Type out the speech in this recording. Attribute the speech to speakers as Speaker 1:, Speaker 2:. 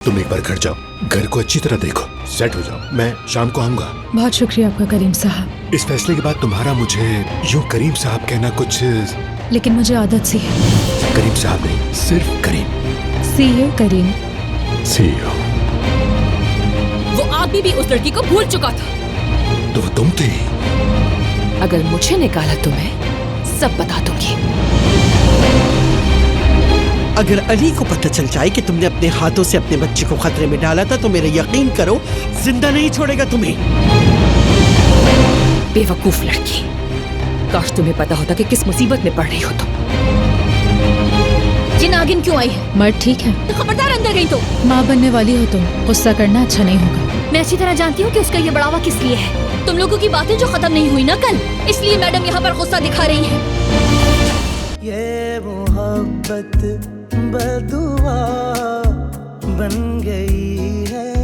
Speaker 1: तुम एक बार घर जाओ, घर को अच्छी तरह देखो, सेट हो जाओ। मैं शाम को आऊंगा।
Speaker 2: बहुत शुक्रिया आपका करीम साहब।
Speaker 1: इस फैसले के बाद तुम्हारा मुझे यूं करीम साहब कहना कुछ।
Speaker 2: लेकिन मुझे आदत सी है।
Speaker 1: करीम साहब नहीं, सिर्फ करीम।
Speaker 2: सीईओ करीम।
Speaker 1: सीईओ।
Speaker 3: वो आदमी भी उस लड़की को भूल चुका था।
Speaker 1: तो वो तुम थी।
Speaker 3: अगर मुझे निकाला तुम्हें सब बता दूंगी।
Speaker 4: अगर अली को पता चल जाए कि तुमने अपने हाथों से अपने बच्चे को खतरे में डाला था तो मेरा यकीन करो जिंदा नहीं छोड़ेगा तुम्हें।
Speaker 3: बेवकूफ लड़की, काश तुम्हें पता होता कि किस मुसीबत में पड़ रही हो तुम। ये नागिन क्यों आई है?
Speaker 2: मर्द ठीक है।
Speaker 3: तो खबरदार अंदर गई तो।
Speaker 2: माँ बनने वाली हो तुम, गुस्सा करना अच्छा नहीं होगा।
Speaker 3: मैं अच्छी तरह जानती हूँ कि उसका ये बढ़ावा किस लिए है। तुम लोगों की बातें जो खत्म नहीं हुई ना कल, इसलिए मैडम यहाँ पर गुस्सा दिखा रही है।
Speaker 5: ये मोहब्बत बदुआ बन गई है।